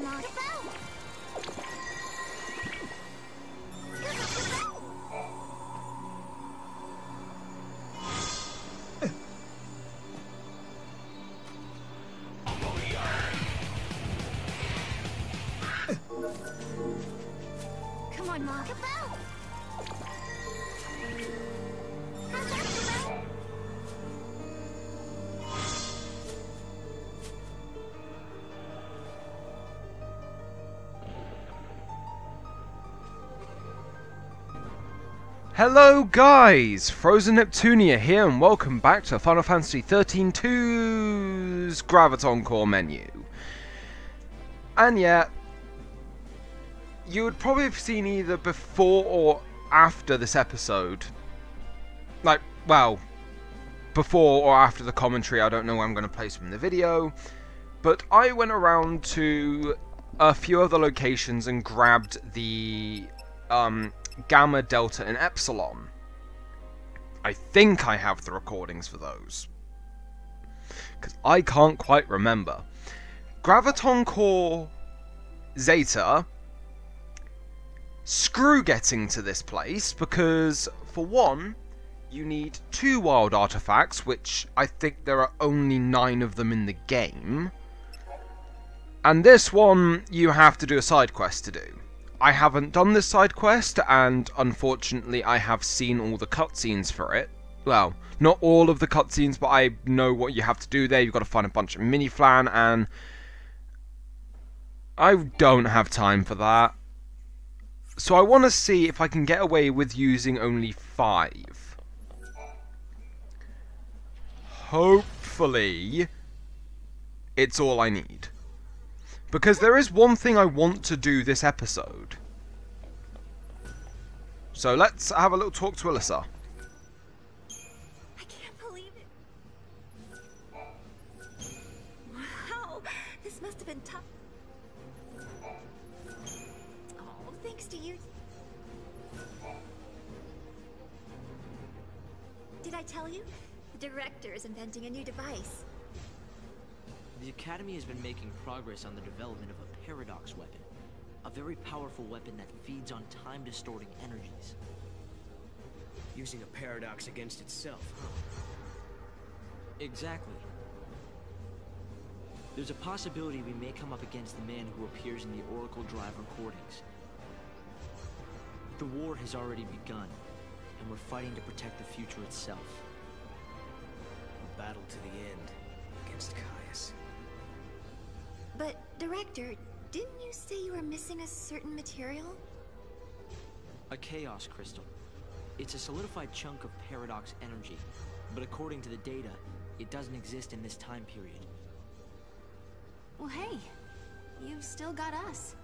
Mom. Come on, Mom. Hello guys, Frozen Neptunia here and welcome back to Final Fantasy XIII 2's Graviton Core menu. And yeah, you would probably have seen either before or after this episode. Like, well, before or after the commentary, I don't know where I'm going to place them in the video. But I went around to a few other locations and grabbed the Gamma, Delta, and Epsilon. I think I have the recordings for those, because I can't quite remember. Graviton Core Zeta, screw getting to this place, because for one, you need 2 wild artifacts, which I think there are only 9 of them in the game. And this one, you have to do a side quest to do. I haven't done this side quest, and unfortunately I have seen all the cutscenes for it. Well, not all of the cutscenes, but I know what you have to do there. You've got to find a bunch of mini-flan, and I don't have time for that. So I want to see if I can get away with using only 5. Hopefully, it's all I need. Because there is one thing I want to do this episode. So let's have a little talk to Alyssa. I can't believe it. Wow, this must have been tough. Oh, thanks to you. Did I tell you? The director is inventing a new device. The Academy has been making progress on the development of a paradox weapon. A very powerful weapon that feeds on time-distorting energies. Using a paradox against itself, huh? Exactly. There's a possibility we may come up against the man who appears in the Oracle Drive recordings. The war has already begun, and we're fighting to protect the future itself. A battle to the end against Caius. But, Director, didn't you say you were missing a certain material? A Chaos Crystal. It's a solidified chunk of paradox energy, but according to the data, it doesn't exist in this time period. Well, hey, you've still got us.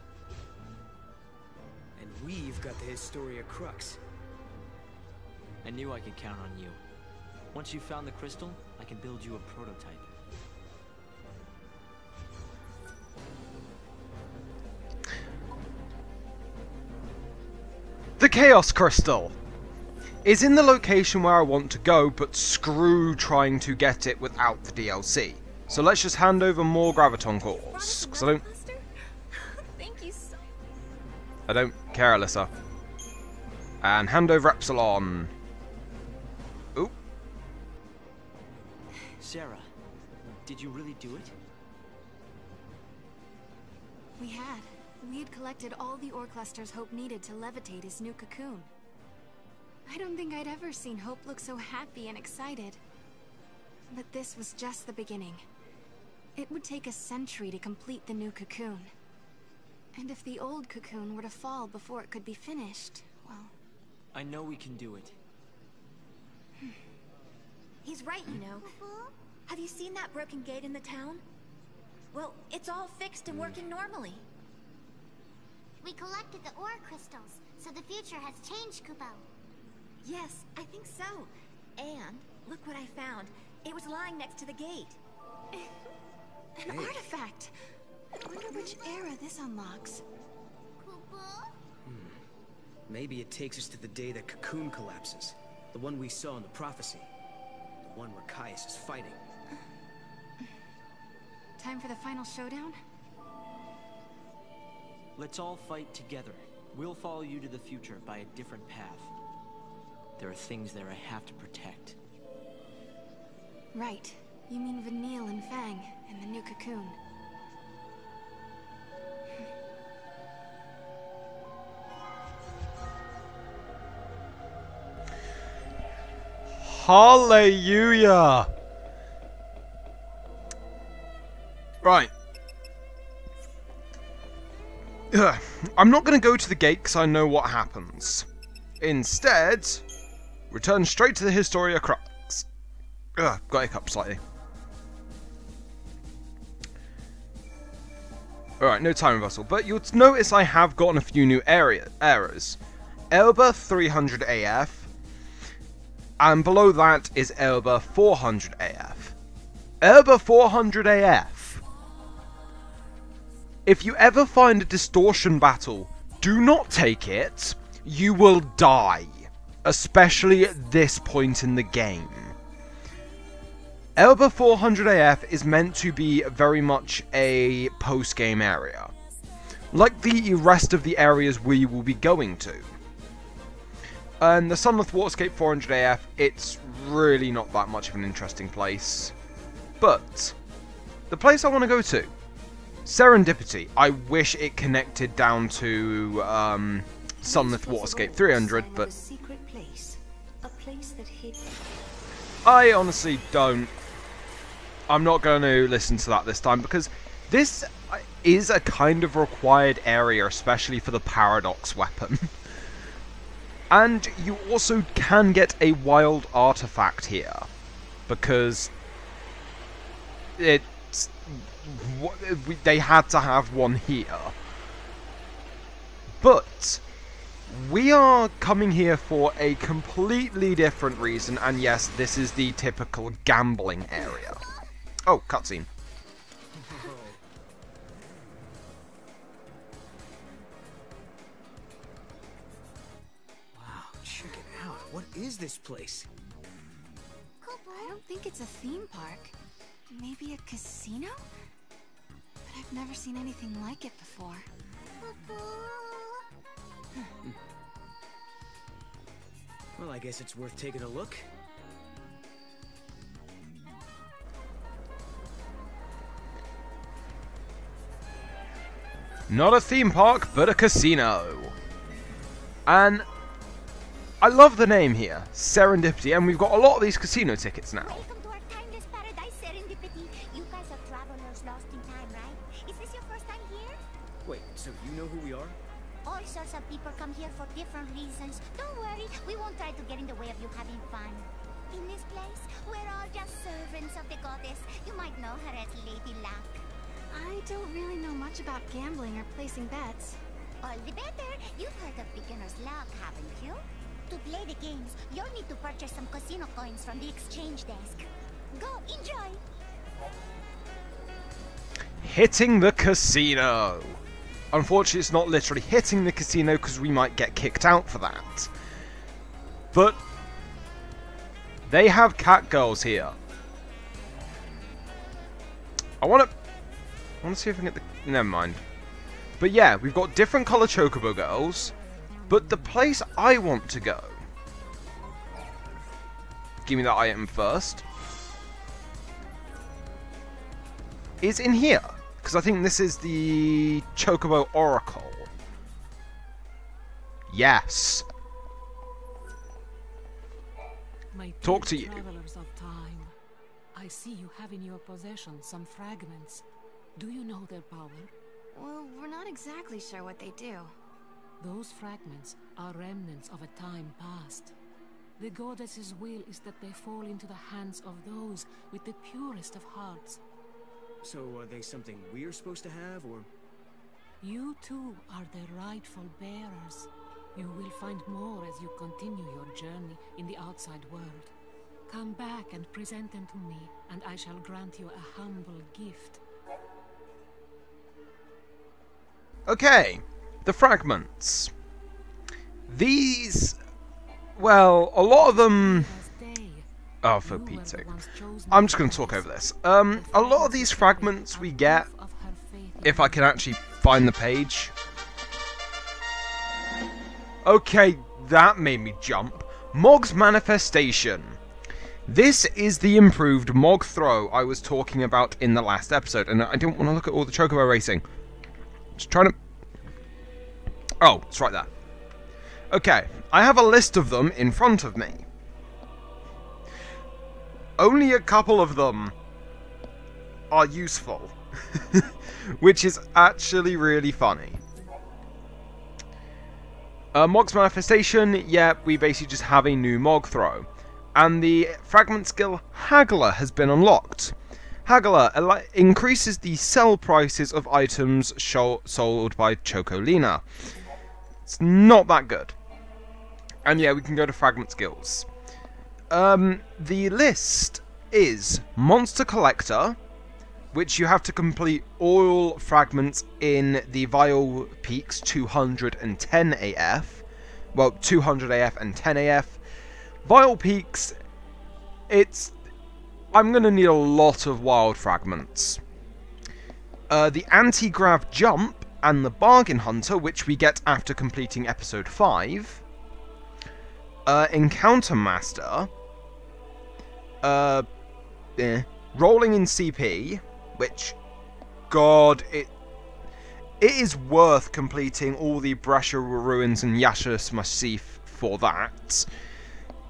And we've got the Historia Crux. I knew I could count on you. Once you've found the crystal, I can build you a prototype. The Chaos Crystal is in the location where I want to go, but screw trying to get it without the DLC. So let's just hand over more Graviton Cores, because Thank you so. I don't care, Alyssa. And hand over Epsilon. Oop. Sarah, did you really do it? We had. We had collected all the ore clusters Hope needed to levitate his new cocoon. I don't think I'd ever seen Hope look so happy and excited. But this was just the beginning. It would take a century to complete the new cocoon. And if the old cocoon were to fall before it could be finished, well... I know we can do it. He's right, you know. Have you seen that broken gate in the town? Well, it's all fixed and working normally. We collected the ore crystals, so the future has changed, Kupo. Yes, I think so. And look what I found. It was lying next to the gate. An artifact. I wonder which era this unlocks. Kupo? Maybe it takes us to the day that Cocoon collapses. The one we saw in the prophecy. The one where Caius is fighting. Time for the final showdown? Let's all fight together. We'll follow you to the future by a different path. There are things there I have to protect. Right. You mean Vanille and Fang, and the new Cocoon. Hallelujah! Right. Ugh. I'm not going to go to the gate because I know what happens. Instead, return straight to the Historia Crux. Ugh, got hiccup slightly. Alright, no time reversal, but you'll notice I have gotten a few new errors. Elba 300 AF, and below that is Elba 400 AF. Elba 400 AF. If you ever find a distortion battle, do not take it. You will die. Especially at this point in the game. Elba 400 AF is meant to be very much a post-game area. Like the rest of the areas we will be going to. And the Sunleth Waterscape 400 AF, it's really not that much of an interesting place. But, the place I want to go to, Serendipity. I wish it connected down to Sunleth Waterscape 300, but I honestly don't. I'm not going to listen to that this time, because this is a kind of required area, especially for the Paradox weapon. And you also can get a wild artifact here, because they had to have one here. But we are coming here for a completely different reason, and yes, this is the typical gambling area. Oh, cutscene. Wow, check it out. What is this place? I don't think it's a theme park. Maybe a casino? But I've never seen anything like it before. Well, I guess it's worth taking a look. Not a theme park, but a casino. And I love the name here, Serendipity, and we've got a lot of these casino tickets now. Welcome to our timeless paradise, Serendipity. You guys are travelers lost in time, right? Is this your first time here? Wait, so you know who we are? All sorts of people come here for different reasons. Don't worry, we won't try to get in the way of you having fun. In this place, we're all just servants of the goddess. You might know her as Lady Luck. I don't really know much about gambling or placing bets. All the better. You've heard of beginner's luck, haven't you? To play the games, you'll need to purchase some casino coins from the exchange desk. Go, enjoy! Hitting the casino. Unfortunately, it's not literally hitting the casino because we might get kicked out for that. But they have cat girls here. I want to see if I can get the... Never mind. But yeah, we've got different colour Chocobo girls. But the place I want to go... Give me that item first. Is in here. Because I think this is the Chocobo Oracle. Yes. Talk to you. Travelers of time, I see you have in your possession some fragments. Do you know their power? Well, we're not exactly sure what they do. Those fragments are remnants of a time past. The goddess's will is that they fall into the hands of those with the purest of hearts. So are they something we're supposed to have, or...? You too are their rightful bearers. You will find more as you continue your journey in the outside world. Come back and present them to me, and I shall grant you a humble gift. Okay, the fragments. These... Well, a lot of them... Oh, for Pete's sake. I'm just going to talk over this. A lot of these fragments we get, if I can actually find the page, Okay, that made me jump. Mog's Manifestation. This is the improved Mog Throw I was talking about in the last episode, and I didn't want to look at all the Chocobo racing. Just trying to... Oh, it's right there. Okay, I have a list of them in front of me. Only a couple of them are useful, which is actually really funny. Mog's Manifestation, yeah, we basically just have a new Mog Throw. And the fragment skill Haggler has been unlocked. Haggler increases the sell prices of items sold by Chocolina. It's not that good. And yeah, we can go to fragment skills. The list is Monster Collector, which you have to complete all fragments in the Vial Peaks 210 AF. Well, 200 AF and 10 AF. Vial Peaks, I'm going to need a lot of wild fragments. The Anti-Grav Jump and the Bargain Hunter, which we get after completing episode 5. Encounter Master. Rolling in CP, which, God, it is worth completing all the Brasha Ruins and Yashas Massif for that.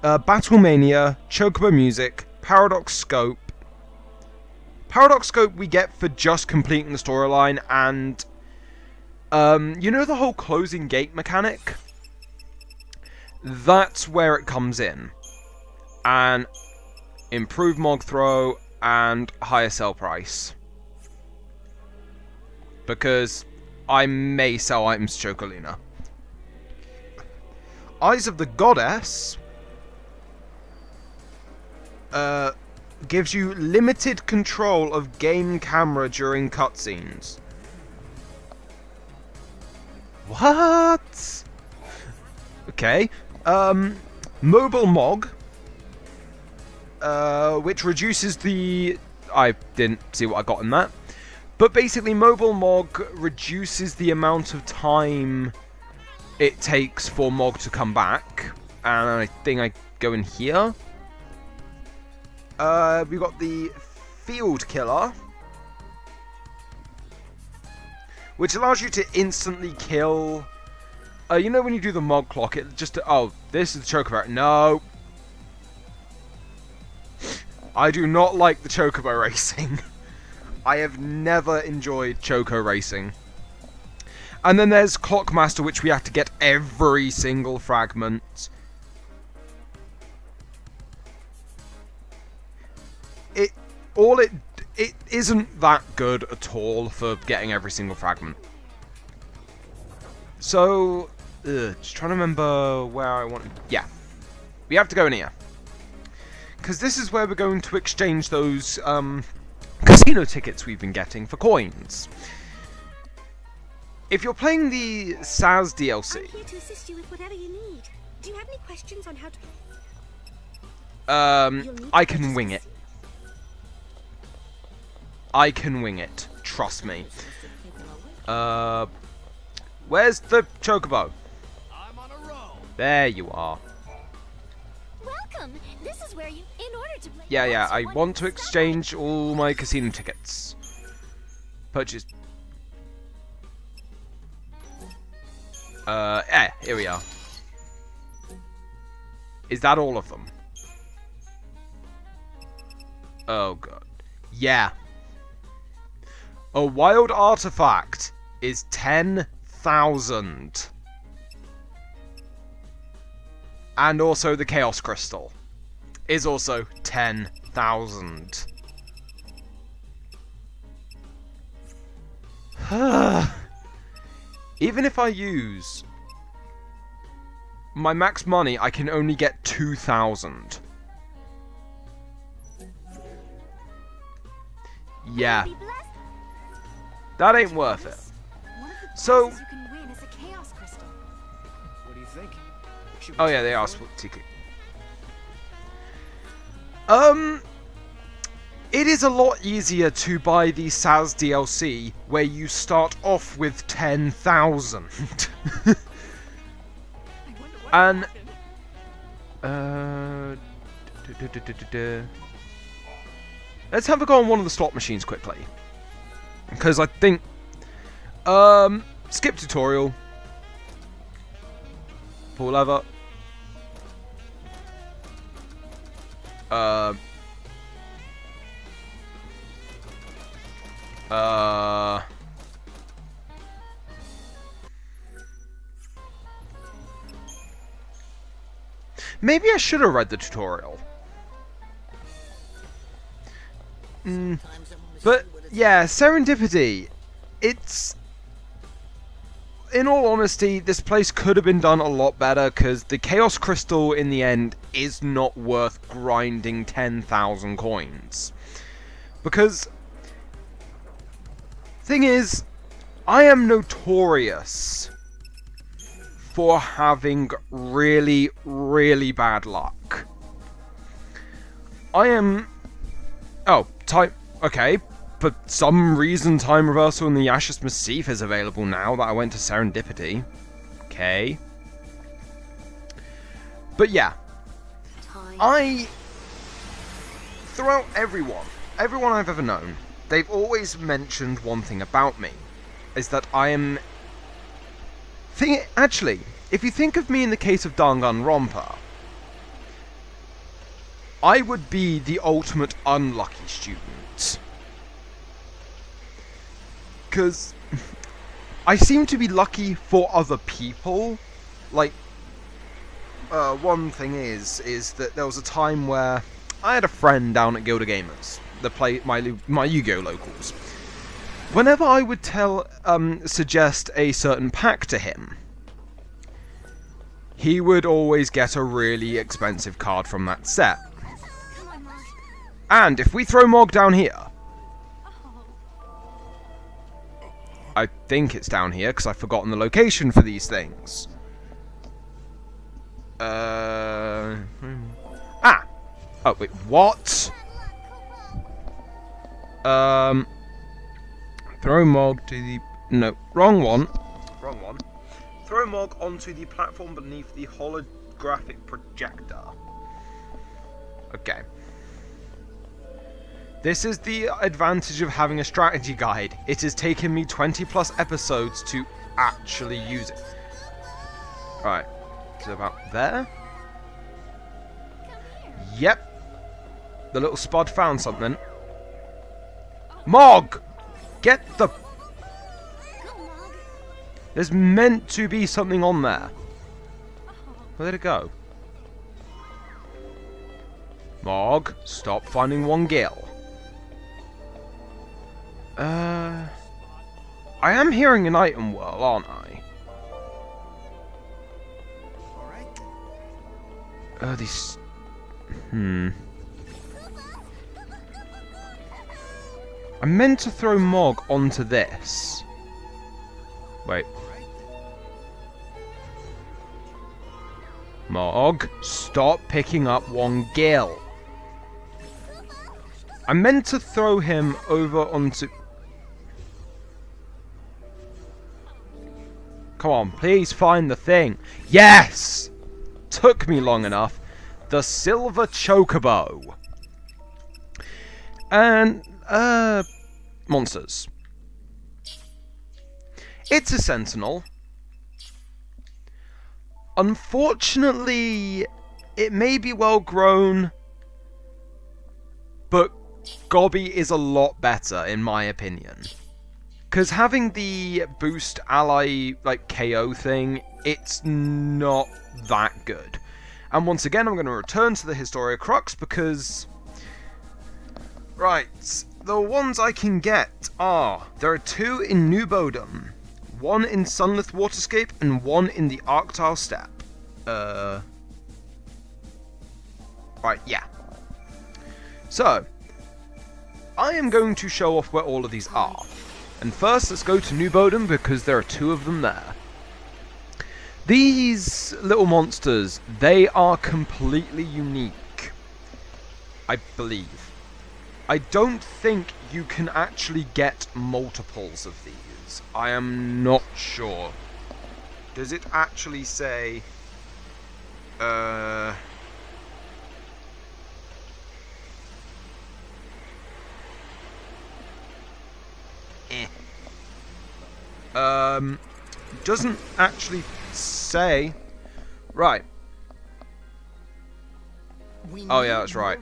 Battlemania, Chocobo Music, Paradox Scope. Paradox Scope we get for just completing the storyline, and you know the whole closing gate mechanic? That's where it comes in. And improved Mog Throw and higher sell price. Because I may sell items to Chocolina. Eyes of the Goddess gives you limited control of game camera during cutscenes. What? Okay. Mobile Mog, which reduces the... I didn't see what I got in that. But basically, Mobile Mog reduces the amount of time it takes for Mog to come back. And I think I go in here. We've got the Field Killer, which allows you to instantly kill... you know when you do the Mog Clock, it just... Oh, this is the Chocobo. No! I do not like the Chocobo racing. I have never enjoyed Choco racing. And then there's Clockmaster, which we have to get every single fragment. It isn't that good at all for getting every single fragment. So, just trying to remember where I want... Yeah. We have to go in here. Because this is where we're going to exchange those casino tickets we've been getting for coins. If you're playing the Saz DLC... I'm here to assist you with whatever you need. Do you have any questions on how to... I can wing it. I can wing it. Trust me. Where's the Chocobo? I'm on a roll. There you are. Welcome. This is where you, in order to play. Yeah, I want to exchange all my casino tickets. Purchase. Here we are. Is that all of them? Oh god. Yeah. A wild artifact is 10,000. And also the Chaos Crystal is also 10,000. Even if I use my max money, I can only get 2,000. Yeah. That ain't worth it. So... You can win is a Chaos Crystal. What do you think? Oh yeah, they are TK. It is a lot easier to buy the Saz DLC where you start off with 10,000. I'm And let's have a go on one of the slot machines quickly, because I think skip tutorial, pull lever, maybe I should have read the tutorial. But yeah, Serendipity, it's, in all honesty, this place could have been done a lot better, because the Chaos Crystal in the end is not worth grinding 10,000 coins. Because, thing is, I am notorious for having really, really bad luck. I am... Oh, time... Okay, for some reason Time Reversal in the Ashes Massif is available now that I went to Serendipity. Okay. But yeah. Throughout everyone I've ever known, they've always mentioned one thing about me. Is that I am... Actually, if you think of me in the case of Danganronpa, I would be the ultimate unlucky student. Because I seem to be lucky for other people. Like, one thing is that there was a time where I had a friend down at Guilder Gamers that played my Yu-Gi-Oh! Locals. Whenever I would suggest a certain pack to him, he would always get a really expensive card from that set. And if we throw Mog down here, I think it's down here because I've forgotten the location for these things. Oh wait, what? Throw Mog to the... No, wrong one. Wrong one. Throw Mog onto the platform beneath the holographic projector. Okay. This is the advantage of having a strategy guide. It has taken me 20+ episodes to actually use it. Right. Is it about there? Yep. The little spud found something. Mog! Get the... There's meant to be something on there. Where did it go? Mog, stop finding one gill. I am hearing an item whirl, aren't I? These... I meant to throw Mog onto this. Wait. Mog, stop picking up one gill. I meant to throw him over onto... Come on, please find the thing. Yes! Took me long enough. The Silver Chocobo. And, monsters. It's a Sentinel. Unfortunately, it may be well grown, but Gobby is a lot better, in my opinion. Because having the boost ally, like, KO thing, it's not that good. And once again, I'm going to return to the Historia Crux, because... Right, the ones I can get are... There are 2 in New Bodum, 1 in Sunlith Waterscape, and 1 in the Arctile Steppe. Right, yeah. So... I am going to show off where all of these are. And first, let's go to New Bodum, because there are 2 of them there. These little monsters, they are completely unique, I believe. I don't think you can actually get multiples of these. I am not sure. Does it actually say... Doesn't actually say. Right. Oh yeah, that's right.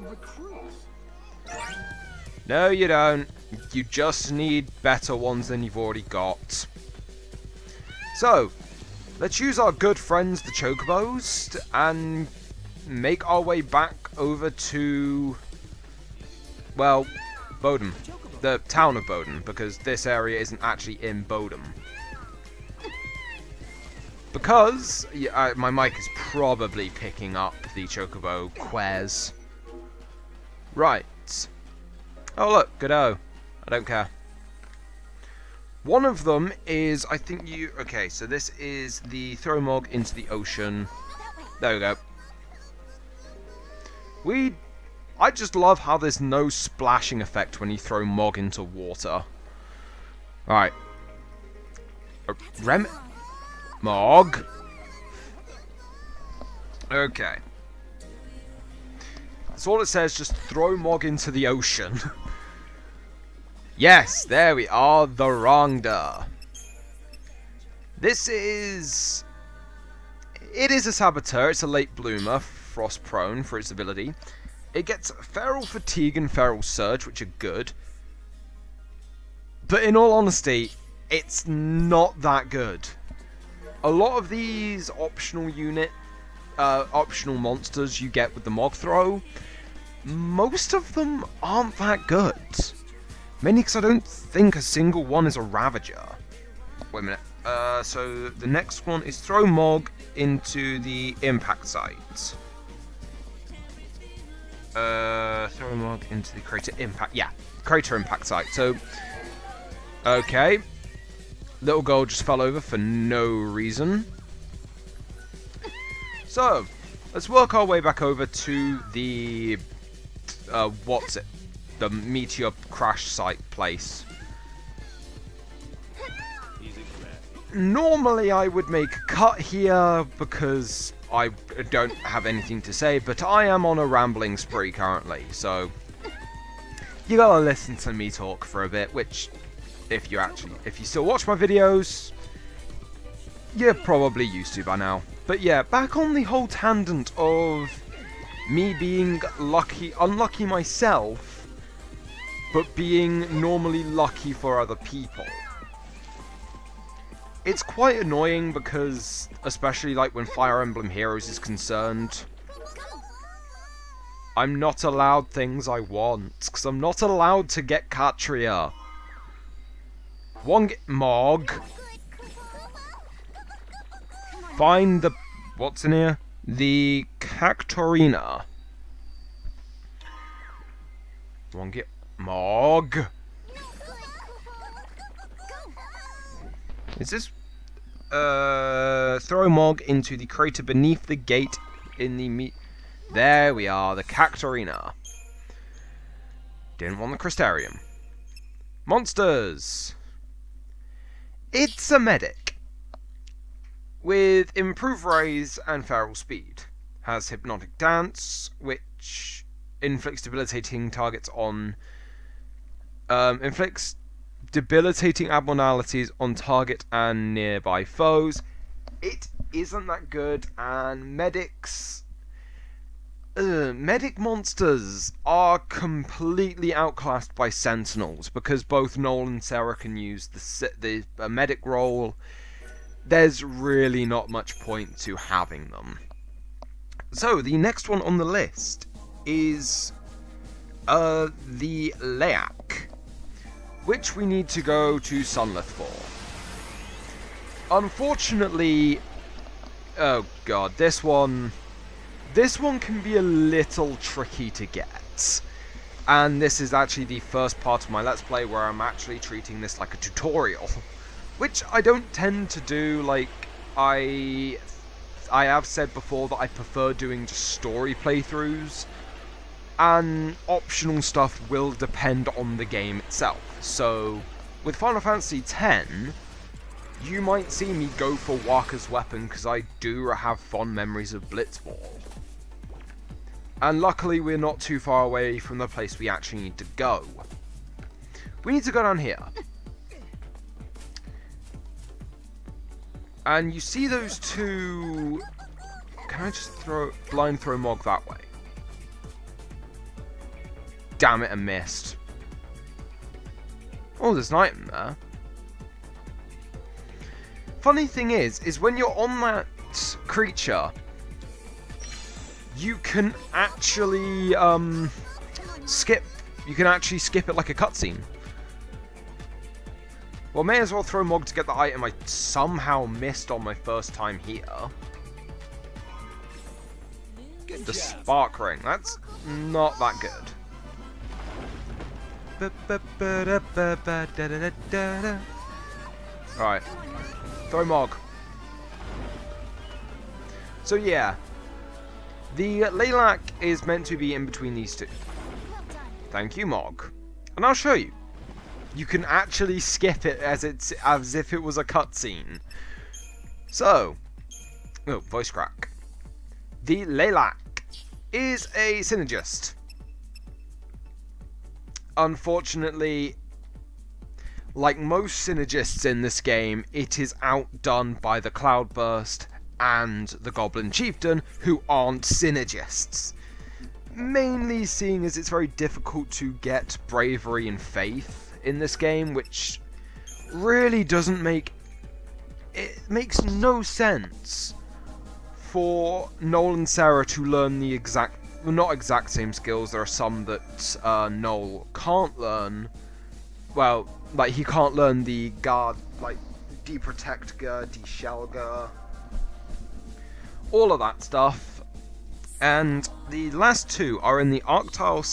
No, you don't. You just need better ones than you've already got. So, let's use our good friends, the Chocobos, and make our way back over to, well, Bodham. The town of Bodham, because this area isn't actually in Bodham. Because, yeah, my mic is probably picking up the Chocobo quares. Right. Oh look, Godot. I don't care. One of them is, I think you... Okay, so this is the throw Mog into the ocean. There we go. I just love how there's no splashing effect when you throw Mog into water. Alright. Mog. Okay. That's all it says, just throw Mog into the ocean. Yes, there we are, the Rongda. This is... It is a Saboteur, it's a late bloomer, frost prone for its ability. It gets Feral Fatigue and Feral Surge, which are good. But in all honesty, it's not that good. A lot of these optional optional monsters you get with the Mog Throw, most of them aren't that good. Mainly because I don't think a single one is a Ravager. Wait a minute. So the next one is throw Mog into the impact site. Throw Mog into the crater impact. Yeah, crater impact site. So, okay. Little girl just fell over for no reason. So, let's work our way back over to the... what's it? The meteor crash site place. Normally I would make a cut here because I don't have anything to say, but I am on a rambling spree currently, so you gotta listen to me talk for a bit, which if you still watch my videos, you're probably used to by now. But yeah, back on the whole tangent of me being unlucky myself, but being normally lucky for other people. It's quite annoying because, especially like when Fire Emblem Heroes is concerned, I'm not allowed things I want, because I'm not allowed to get Katria. Mog. Find the... what's in here? The Cactorina. Mog. Is this... throw Mog into the crater beneath the gate in the There we are, the Cactorina. Didn't want the Crystarium. Monsters! It's a medic. With improved raise and feral speed. Has Hypnotic Dance, which inflicts debilitating targets on... inflicts debilitating abnormalities on target and nearby foes. It isn't that good, and medics... medic monsters are completely outclassed by sentinels, because both Noel and Sarah can use the medic role. There's really not much point to having them. So, the next one on the list is the Leyak, which we need to go to Sunlith for. Unfortunately, oh god, this one can be a little tricky to get. And this is actually the first part of my Let's Play where I'm actually treating this like a tutorial. Which I don't tend to do. Like, I have said before that I prefer doing just story playthroughs. And optional stuff will depend on the game itself. So, with Final Fantasy X, you might see me go for Wakka's weapon because I do have fond memories of Blitzball. And luckily we're not too far away from the place we actually need to go. We need to go down here. And you see those two... Can I just blind throw Mog that way? Damn it, I missed. Oh, there's an item there. Funny thing is when you're on that creature, you can actually skip. You can actually skip it like a cutscene. Well, may as well throw Mog to get the item I somehow missed on my first time here. The Spark Ring. That's not that good. Alright. Throw Mog. So yeah. The Lilac is meant to be in between these two. Thank you, Mog. And I'll show you. You can actually skip it as if it was a cutscene. So, oh, voice crack. The Lilac is a synergist. Unfortunately, like most synergists in this game, it is outdone by the Cloudburst and the Goblin Chieftain, who aren't synergists. Mainly seeing as it's very difficult to get bravery and faith in this game, which really doesn't make... It makes no sense for Noel and Sarah to learn the exact... Well, not exact same skills. There are some that Noel can't learn. Well, like, he can't learn the guard, like, de-protect-ger, de-shell-ger, all of that stuff. And the last two are in the Arctile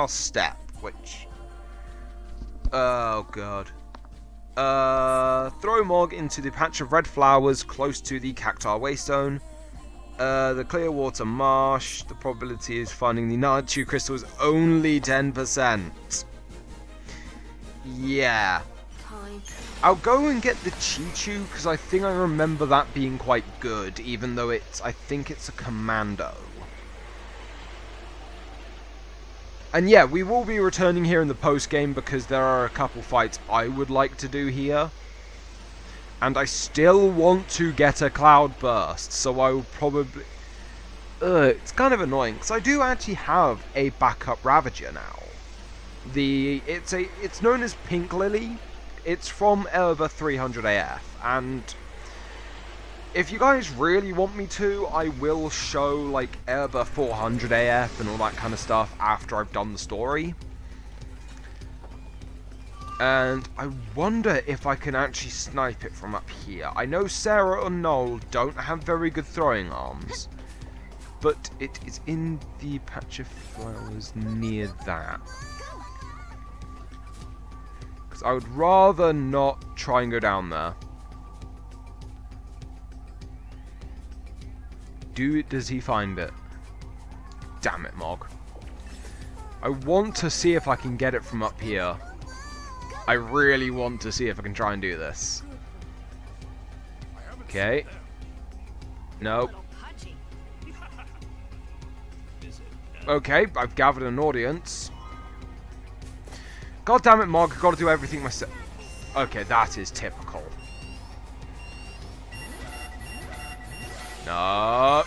Step, which... Oh, God. Throw Mog into the patch of red flowers close to the Cactuar Waystone. The Clearwater Marsh. The probability of finding the Natu Crystal is only 10%. Yeah. I'll go and get the Chichu, because I think I remember that being quite good, even though I think it's a commando. And yeah, we will be returning here in the post-game, because there are a couple fights I would like to do here. And I still want to get a Cloudburst, so I will probably... it's kind of annoying, because I do actually have a backup Ravager now. It's known as Pink Lily. It's from Erba 300 AF, and if you guys really want me to, I will show like Erba 400 AF and all that kind of stuff after I've done the story. And I wonder if I can actually snipe it from up here. I know Sarah and Noel don't have very good throwing arms, but it is in the patch of flowers near that. I would rather not try and go down there. Does he find it? Damn it, Mog. I want to see if I can get it from up here. I really want to see if I can try and do this. Okay. Nope. Okay, I've gathered an audience. God damn it, Mog, I've got to do everything myself. Okay, that is typical. No.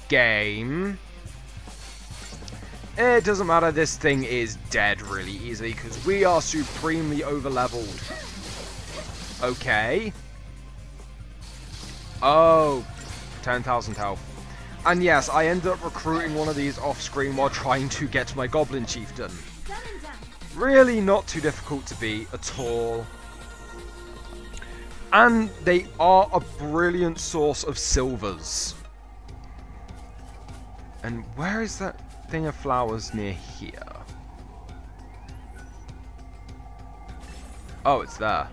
Game. It doesn't matter, this thing is dead really easily, because we are supremely over-leveled. Okay. Oh. 10,000 health. And yes, I ended up recruiting one of these off-screen while trying to get to my Goblin Chieftain. Really not too difficult to beat at all. And they are a brilliant source of silvers. And where is that thing of flowers near here? Oh, it's there.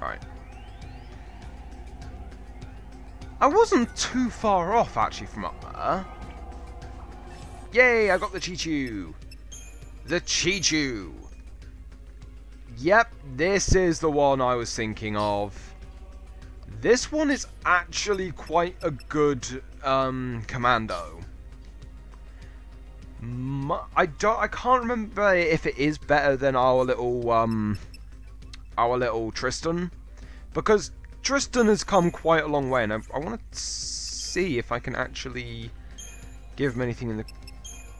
Right. I wasn't too far off, actually, from up there. Yay, I got the Chichu! The Chichu! Yep, this is the one I was thinking of. This one is actually quite a good commando. I can't remember if it is better than our little Tristan, because Tristan has come quite a long way, and I want to see if I can actually give him anything in the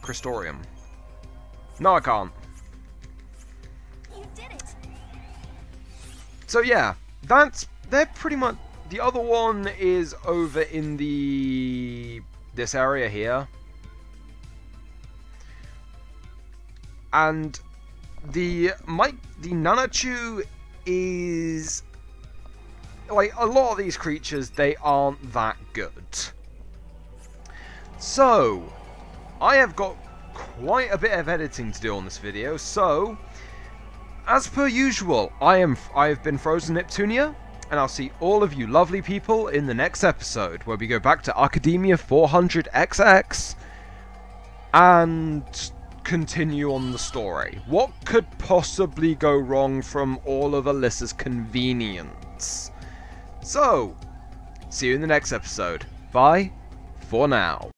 Crystorium. No, I can't. You did it. So yeah, they're pretty much. The other one is over in this area here. And the Nanachu is, like, a lot of these creatures, they aren't that good. So, I have got quite a bit of editing to do on this video, so, as per usual, I have been Frozen Neptunia, and I'll see all of you lovely people in the next episode, where we go back to Academia 400XX, and continue on the story. What could possibly go wrong from all of Alyssa's convenience? So, see you in the next episode. Bye for now.